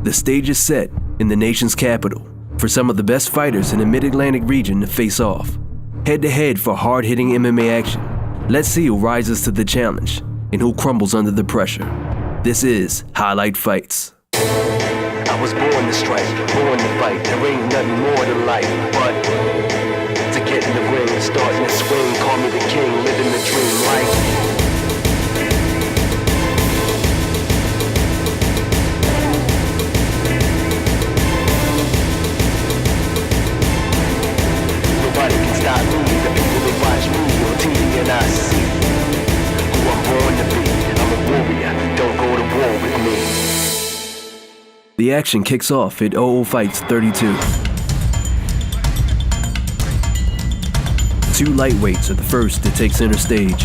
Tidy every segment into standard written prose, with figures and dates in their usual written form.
The stage is set in the nation's capital for some of the best fighters in the Mid-Atlantic region to face off. Head-to-head for hard-hitting MMA action. Let's see who rises to the challenge and who crumbles under the pressure. This is Highlight Fights. I was born to strike, born to fight. There ain't nothing more to life but to get in the ring, starting to swing. Call me the king, living the dream life. Nobody can stop me. The people they watch me on TV and I see who I'm born to be. I'm a warrior. Don't go to war with me. The action kicks off at OO Fights 32. Two lightweights are the first to take center stage.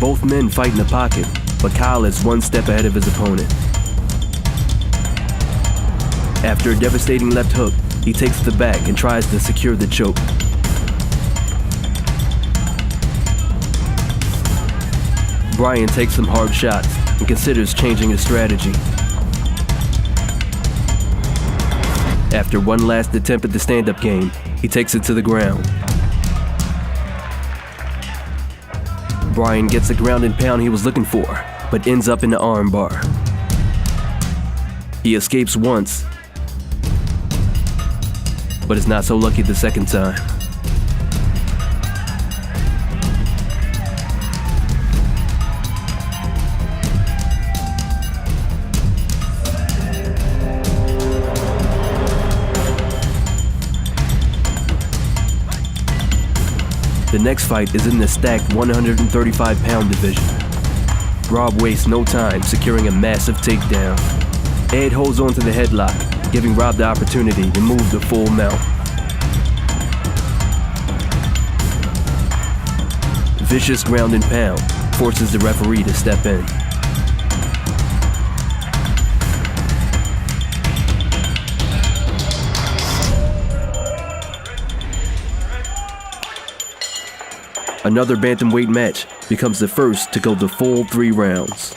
Both men fight in the pocket, but Kyle is one step ahead of his opponent. After a devastating left hook, he takes the back and tries to secure the choke. Brian takes some hard shots and considers changing his strategy. After one last attempt at the stand-up game, he takes it to the ground. Brian gets the ground and pound he was looking for, but ends up in the arm bar. He escapes once, but is not so lucky the second time. The next fight is in the stacked 135-pound division. Rob wastes no time securing a massive takedown. Ed holds on to the headlock, giving Rob the opportunity to move the full mount. Vicious ground and pound forces the referee to step in. Another bantamweight match becomes the first to go the full 3 rounds.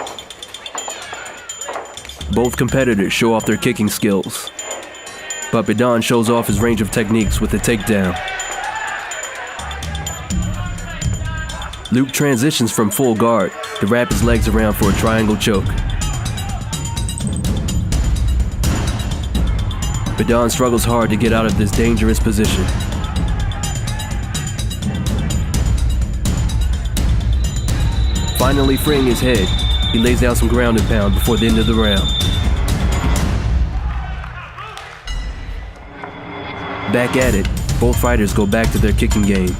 Both competitors show off their kicking skills, but Bedon shows off his range of techniques with a takedown. Luke transitions from full guard to wrap his legs around for a triangle choke. Bedon struggles hard to get out of this dangerous position. Finally freeing his head, he lays down some ground and pound before the end of the round. Back at it, both fighters go back to their kicking game.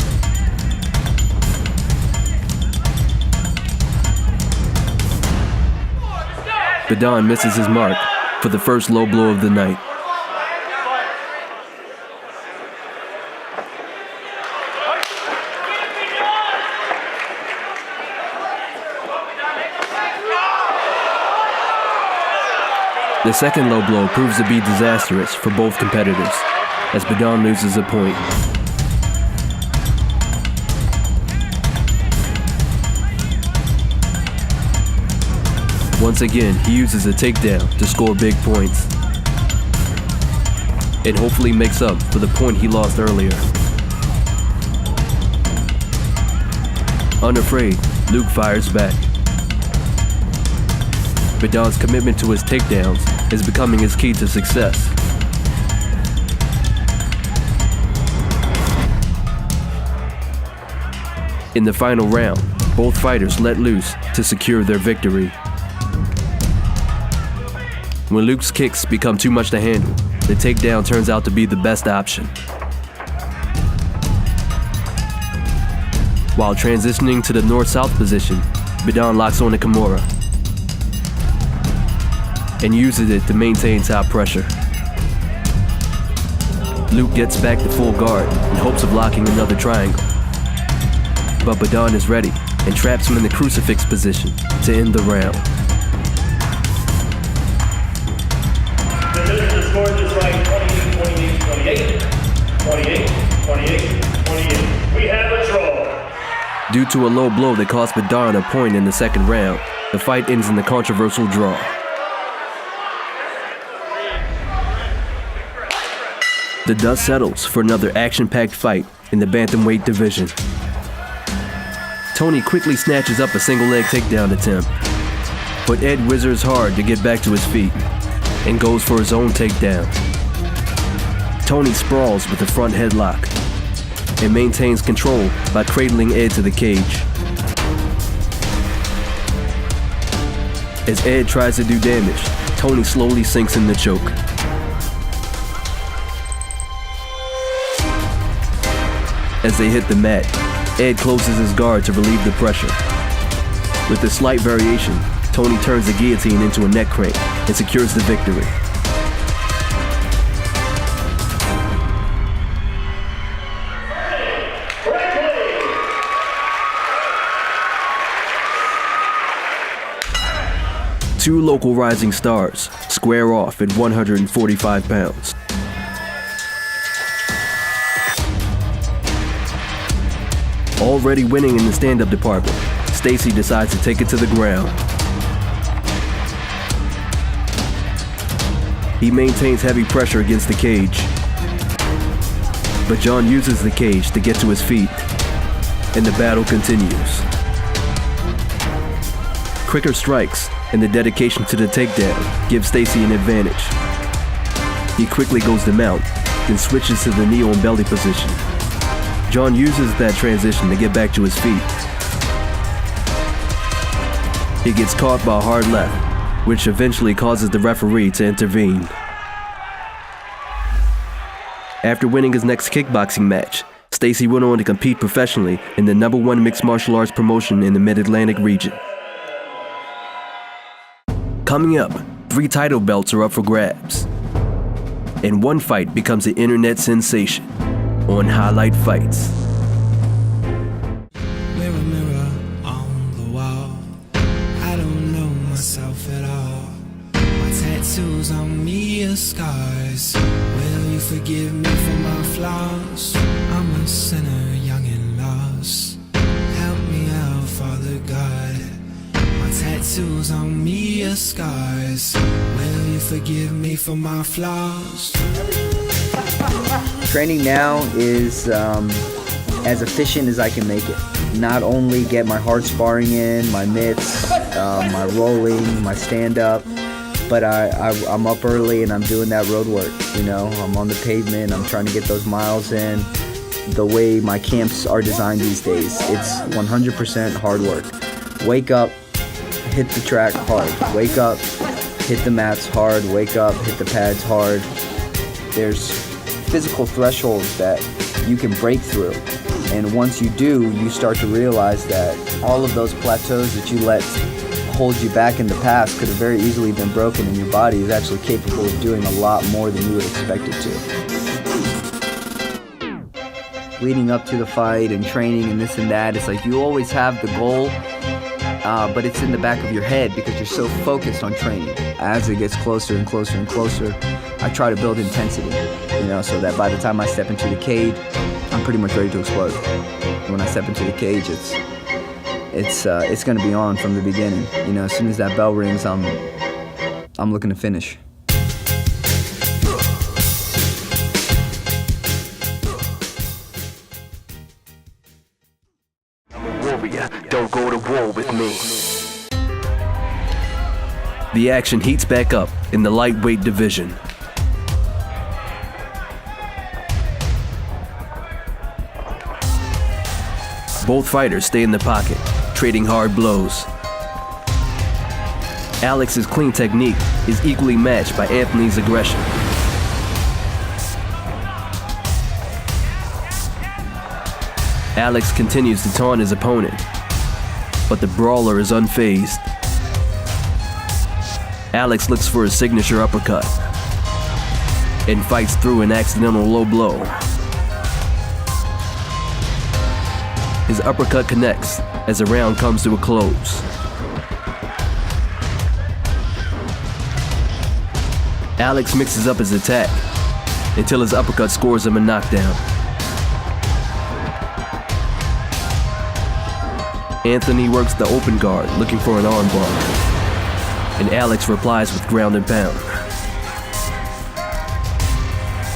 Bedon misses his mark for the first low blow of the night. The second low blow proves to be disastrous for both competitors, as Bedon loses a point. Once again, he uses a takedown to score big points, and hopefully makes up for the point he lost earlier. Unafraid, Luke fires back. Bedon's commitment to his takedowns is becoming his key to success. In the final round, both fighters let loose to secure their victory. When Luke's kicks become too much to handle, the takedown turns out to be the best option. While transitioning to the north-south position, Bedon locks on a Kimura and uses it to maintain top pressure. Luke gets back to full guard in hopes of locking another triangle. But Bedon is ready and traps him in the crucifix position to end the round. The judges scored this fight 28-28, 28-28, 28-28. We have a draw. Due to a low blow that cost Bedon a point in the second round, the fight ends in a controversial draw. The dust settles for another action-packed fight in the bantamweight division. Tony quickly snatches up a single-leg takedown attempt, but Ed wizards hard to get back to his feet and goes for his own takedown. Tony sprawls with a front headlock and maintains control by cradling Ed to the cage. As Ed tries to do damage, Tony slowly sinks in the choke. As they hit the mat, Ed closes his guard to relieve the pressure. With a slight variation, Tony turns the guillotine into a neck crank and secures the victory. Two local rising stars square off at 145 pounds. Already winning in the stand-up department, Stacy decides to take it to the ground. He maintains heavy pressure against the cage, but John uses the cage to get to his feet, and the battle continues. Quicker strikes and the dedication to the takedown give Stacy an advantage. He quickly goes to mount, then switches to the knee on belly position. John uses that transition to get back to his feet. He gets caught by a hard left, which eventually causes the referee to intervene. After winning his next kickboxing match, Stacy went on to compete professionally in the #1 mixed martial arts promotion in the Mid-Atlantic region. Coming up, 3 title belts are up for grabs, and one fight becomes an internet sensation on Highlight Fights. Mirror, mirror on the wall, I don't know myself at all. My tattoos on me are scars. Will you forgive me for my flaws? I'm a sinner, young and lost. Help me out, Father God. My tattoos on me are scars. Will you forgive me for my flaws? Training now is as efficient as I can make it. Not only get my hard sparring in, my mitts, my rolling, my stand-up, but I'm up early and I'm doing that road work. You know, I'm on the pavement, I'm trying to get those miles in. The way my camps are designed these days, it's 100% hard work. Wake up, hit the track hard. Wake up, hit the mats hard. Wake up, hit the pads hard. There's physical thresholds that you can break through, and once you do, you start to realize that all of those plateaus that you let hold you back in the past could have very easily been broken, and your body is actually capable of doing a lot more than you would expect it to. Leading up to the fight and training and this and that, it's like you always have the goal, but it's in the back of your head because you're so focused on training. As it gets closer and closer and closer, I try to build intensity, you know, so that by the time I step into the cage, I'm pretty much ready to explode. When I step into the cage, it's going to be on from the beginning. You know, as soon as that bell rings, I'm looking to finish. I'm a warrior, don't go to war with me. The action heats back up in the lightweight division. Both fighters stay in the pocket, trading hard blows. Alex's clean technique is equally matched by Anthony's aggression. Alex continues to taunt his opponent, but the brawler is unfazed. Alex looks for his signature uppercut and fights through an accidental low blow. His uppercut connects as the round comes to a close. Alex mixes up his attack until his uppercut scores him a knockdown. Anthony works the open guard looking for an armbar, and Alex replies with ground and pound.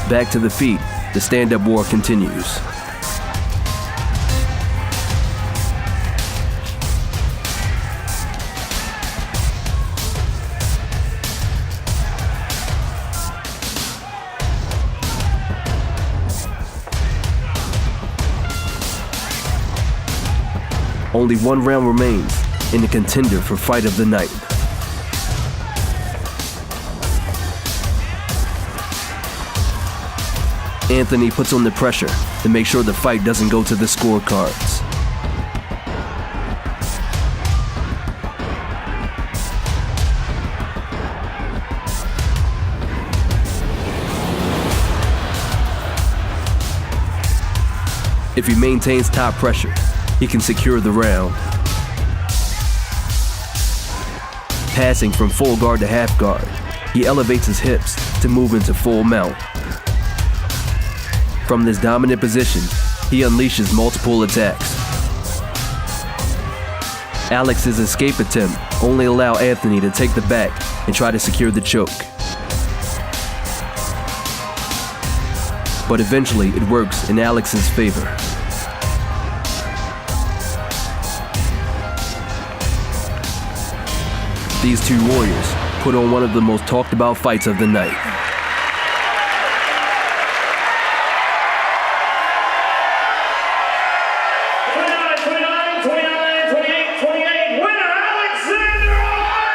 Back to the feet, the stand-up war continues. Only one round remains in the contender for fight of the night. Anthony puts on the pressure to make sure the fight doesn't go to the scorecards. If he maintains top pressure, he can secure the round. Passing from full guard to half guard, he elevates his hips to move into full mount. From this dominant position, he unleashes multiple attacks. Alex's escape attempt only allowed Anthony to take the back and try to secure the choke. But eventually it works in Alex's favor. These two warriors put on one of the most talked about fights of the night.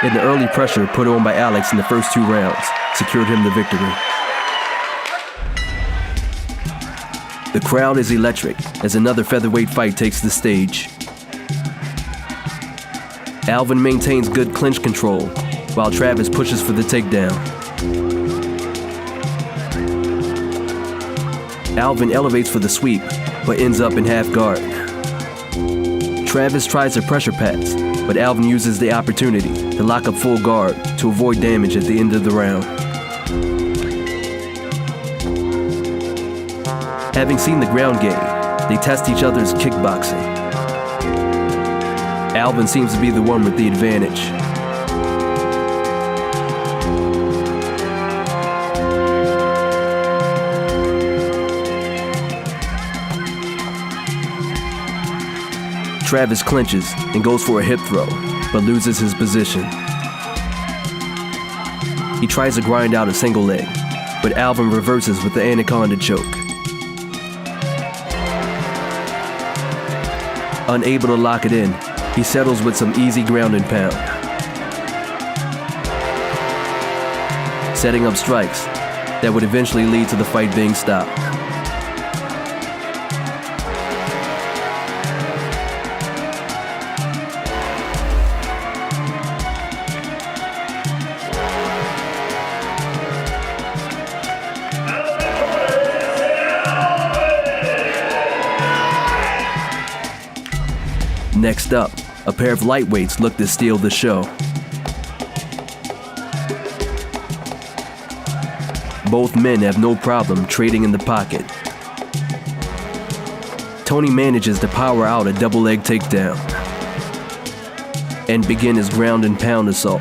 And the early pressure put on by Alex in the first two rounds secured him the victory. The crowd is electric as another featherweight fight takes the stage. Alvin maintains good clinch control, while Travis pushes for the takedown. Alvin elevates for the sweep, but ends up in half guard. Travis tries to pressure pass, but Alvin uses the opportunity to lock up full guard to avoid damage at the end of the round. Having seen the ground game, they test each other's kickboxing. Alvin seems to be the one with the advantage. Travis clinches and goes for a hip throw, but loses his position. He tries to grind out a single leg, but Alvin reverses with the anaconda choke. Unable to lock it in, he settles with some easy ground and pound. Setting up strikes that would eventually lead to the fight being stopped. Next up, a pair of lightweights look to steal the show. Both men have no problem trading in the pocket. Tony manages to power out a double leg takedown and begin his ground and pound assault.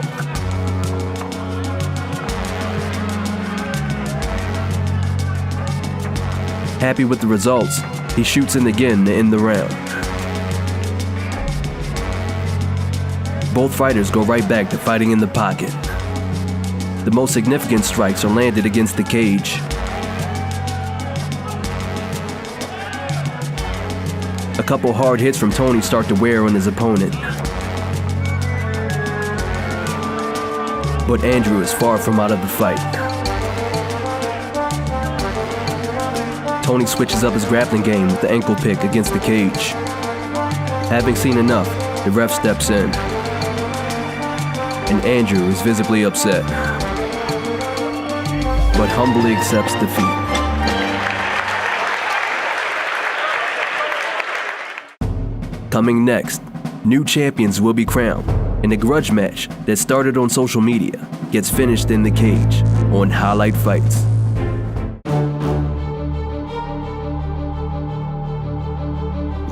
Happy with the results, he shoots in again to end the round. Both fighters go right back to fighting in the pocket. The most significant strikes are landed against the cage. A couple hard hits from Tony start to wear on his opponent. But Andrew is far from out of the fight. Tony switches up his grappling game with the ankle pick against the cage. Having seen enough, the ref steps in. And Andrew is visibly upset, but humbly accepts defeat. Coming next, new champions will be crowned, and a grudge match that started on social media gets finished in the cage on Highlight Fights.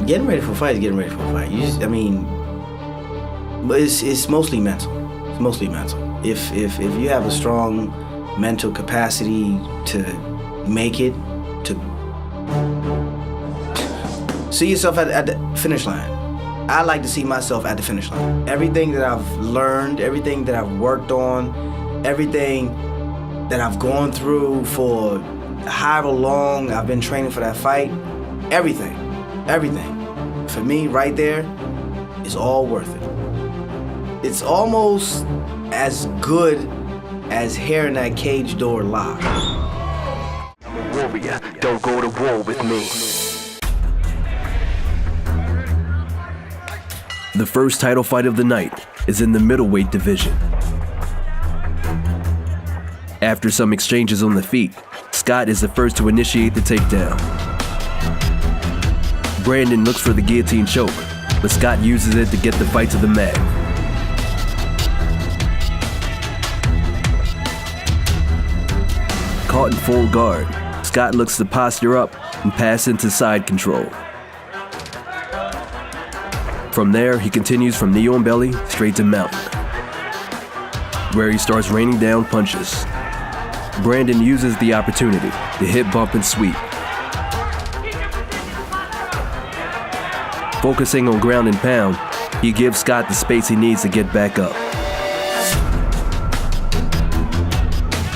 Getting ready for a fight is getting ready for a fight. But it's mostly mental. It's mostly mental. If you have a strong mental capacity to make it to see yourself at the finish line. I like to see myself at the finish line. Everything that I've learned, everything that I've worked on, everything that I've gone through for however long I've been training for that fight, everything, for me right there is all worth it. It's almost as good as hearing that cage door lock. I'm a warrior, don't go to war with me. The first title fight of the night is in the middleweight division. After some exchanges on the feet, Scott is the first to initiate the takedown. Brandon looks for the guillotine choke, but Scott uses it to get the fight to the mat. Caught in full guard, Scott looks to posture up and pass into side control. From there, he continues from knee on belly straight to mount, where he starts raining down punches. Brandon uses the opportunity to hip bump and sweep. Focusing on ground and pound, he gives Scott the space he needs to get back up.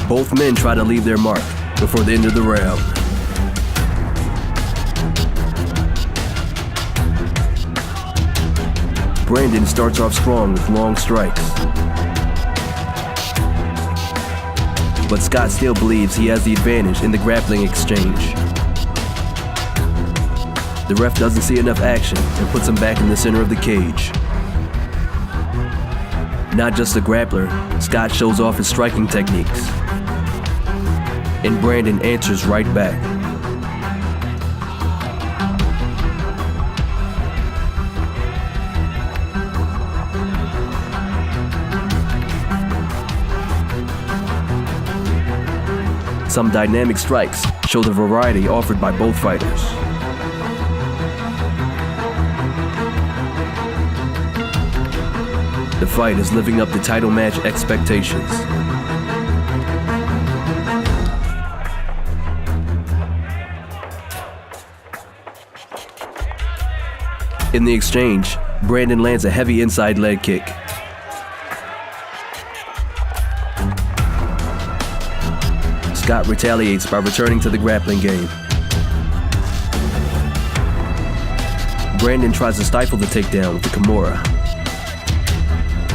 Both men try to leave their mark before the end of the round. Brandon starts off strong with long strikes, but Scott still believes he has the advantage in the grappling exchange. The ref doesn't see enough action and puts him back in the center of the cage. Not just a grappler, Scott shows off his striking techniques, and Brandon answers right back. Some dynamic strikes show the variety offered by both fighters. The fight is living up to title match expectations. In the exchange, Brandon lands a heavy inside leg kick. Scott retaliates by returning to the grappling game. Brandon tries to stifle the takedown with the Kimura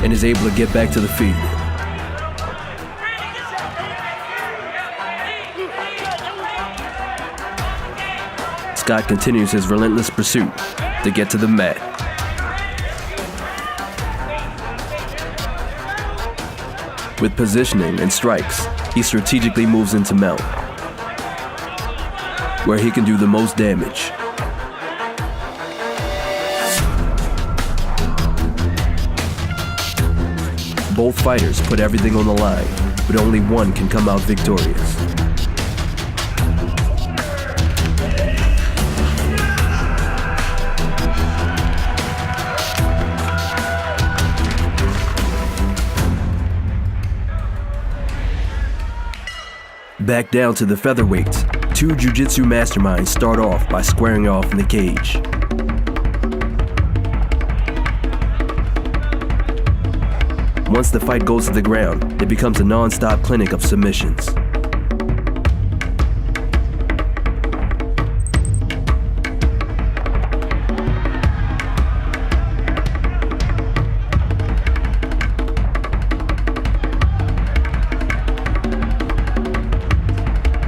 and is able to get back to the feet. Scott continues his relentless pursuit to get to the mat. With positioning and strikes, he strategically moves into mount, where he can do the most damage. Both fighters put everything on the line, but only one can come out victorious. Back down to the featherweights, two jiu-jitsu masterminds start off by squaring off in the cage. Once the fight goes to the ground, it becomes a non-stop clinic of submissions.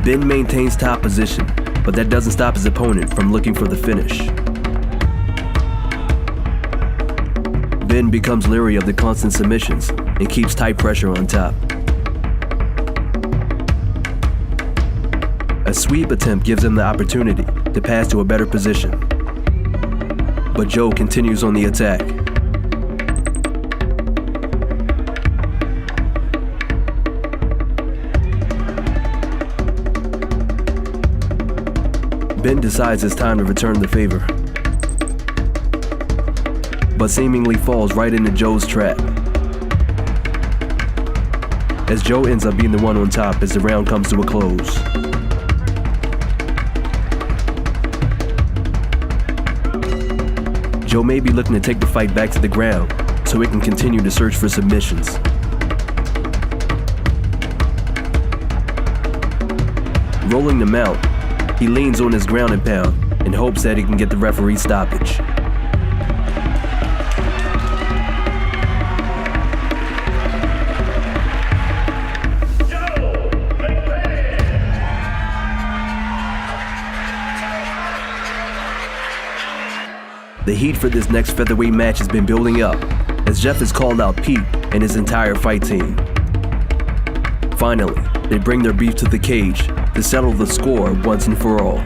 Ben maintains top position, but that doesn't stop his opponent from looking for the finish. Ben becomes leery of the constant submissions and keeps tight pressure on top. A sweep attempt gives him the opportunity to pass to a better position, but Joe continues on the attack. Ben decides it's time to return the favor, but seemingly falls right into Joe's trap, as Joe ends up being the one on top as the round comes to a close. Joe may be looking to take the fight back to the ground so he can continue to search for submissions. Rolling the mount, he leans on his ground and pound and hopes that he can get the referee's stoppage. The heat for this next featherweight match has been building up as Jeff has called out Pete and his entire fight team. Finally, they bring their beef to the cage to settle the score once and for all.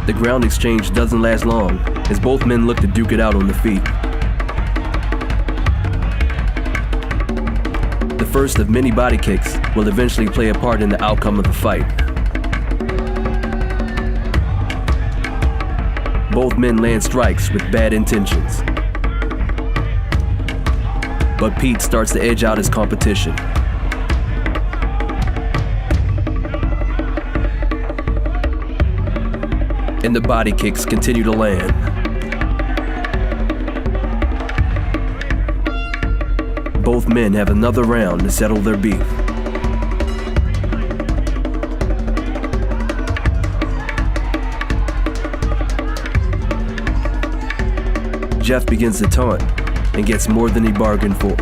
The ground exchange doesn't last long as both men look to duke it out on the feet. The first of many body kicks will eventually play a part in the outcome of the fight. Both men land strikes with bad intentions. But Pete starts to edge out his competition. And the body kicks continue to land. Both men have another round to settle their beef. Jeff begins to taunt and gets more than he bargained for.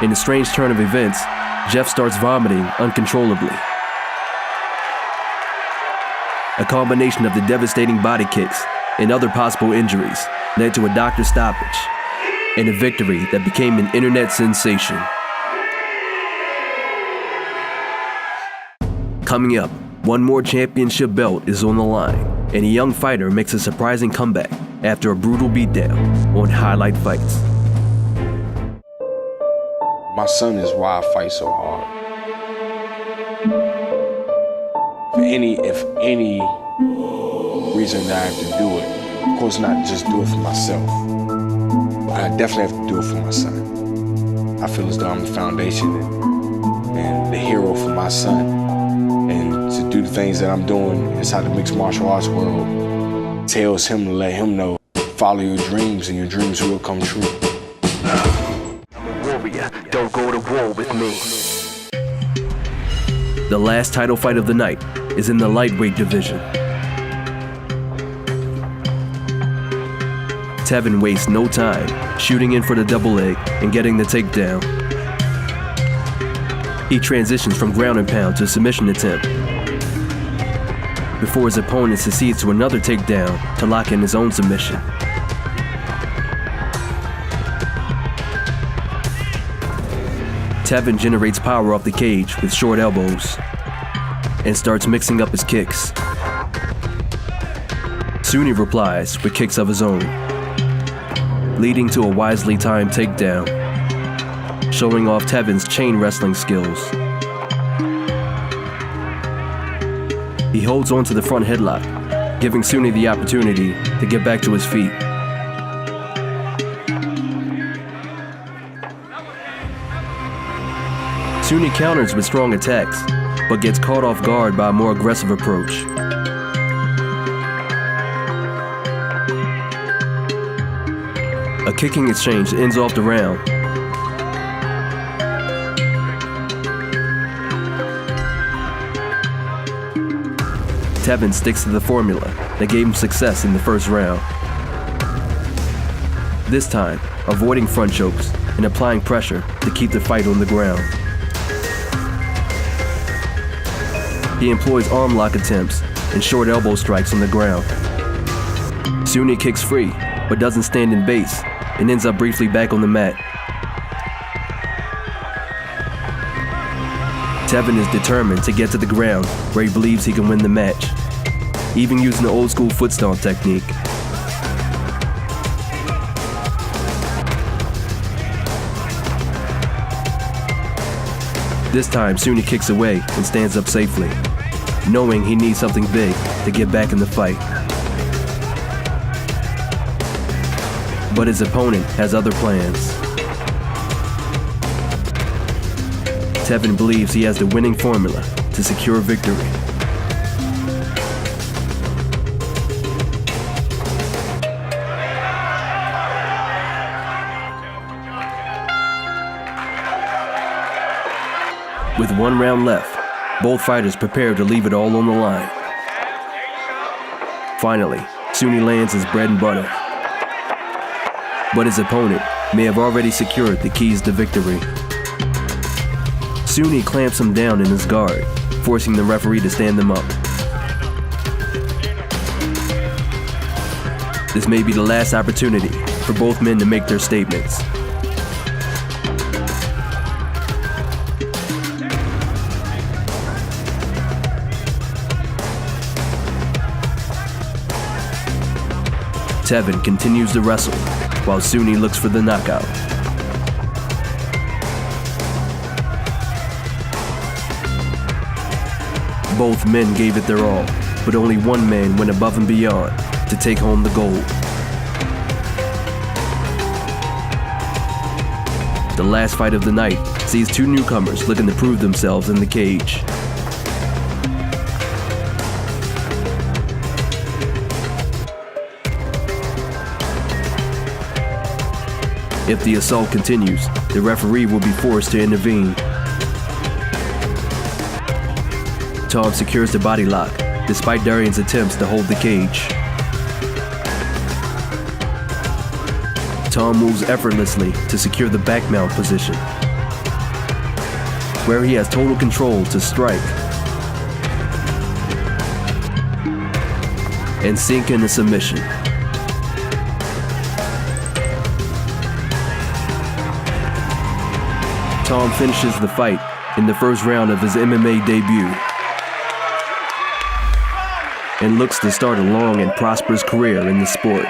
In a strange turn of events, Jeff starts vomiting uncontrollably. A combination of the devastating body kicks and other possible injuries led to a doctor's stoppage and a victory that became an internet sensation. Coming up, one more championship belt is on the line, and a young fighter makes a surprising comeback after a brutal beatdown on Highlight Fights. My son is why I fight so hard. If any reason that I have to do it, of course not just do it for myself, but I definitely have to do it for my son. I feel as though I'm the foundation and the hero for my son. And to do the things that I'm doing inside the mixed martial arts world tells him to let him know, follow your dreams and your dreams will come true. Don't go to war with me. The last title fight of the night is in the lightweight division. Tevin wastes no time shooting in for the double leg and getting the takedown. He transitions from ground and pound to a submission attempt before his opponent succeeds to another takedown to lock in his own submission. Tevin generates power off the cage with short elbows and starts mixing up his kicks. Sunni replies with kicks of his own, leading to a wisely timed takedown, showing off Tevin's chain wrestling skills. He holds on to the front headlock, giving Sunni the opportunity to get back to his feet. Sunni counters with strong attacks, but gets caught off guard by a more aggressive approach. A kicking exchange ends off the round. Tevin sticks to the formula that gave him success in the first round. This time, avoiding front chokes and applying pressure to keep the fight on the ground. He employs arm lock attempts and short elbow strikes on the ground. Sunni kicks free, but doesn't stand in base and ends up briefly back on the mat. Tevin is determined to get to the ground where he believes he can win the match, even using the old school foot stomp technique. This time, Sunni kicks away and stands up safely, knowing he needs something big to get back in the fight. But his opponent has other plans. Tevin believes he has the winning formula to secure victory. With 1 round left, both fighters prepare to leave it all on the line. Finally, Sunni lands his bread and butter. But his opponent may have already secured the keys to victory. Sunni clamps him down in his guard, forcing the referee to stand them up. This may be the last opportunity for both men to make their statements. Tevin continues to wrestle, while Sunni looks for the knockout. Both men gave it their all, but only one man went above and beyond to take home the gold. The last fight of the night sees 2 newcomers looking to prove themselves in the cage. If the assault continues, the referee will be forced to intervene. Tom secures the body lock, despite Darian's attempts to hold the cage. Tom moves effortlessly to secure the back mount position, where he has total control to strike and sink in a submission. Tom finishes the fight in the first round of his MMA debut and looks to start a long and prosperous career in the sport.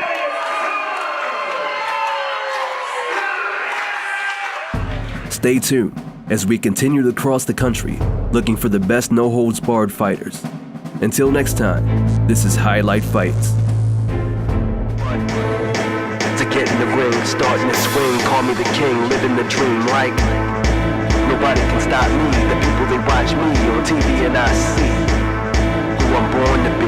Stay tuned as we continue to cross the country looking for the best no-holds-barred fighters. Until next time, this is Highlight Fights. To get in the ring, starting to swing, call me the king, living the dream like nobody can stop me. The people, they watch me on TV and I see who I'm born to be.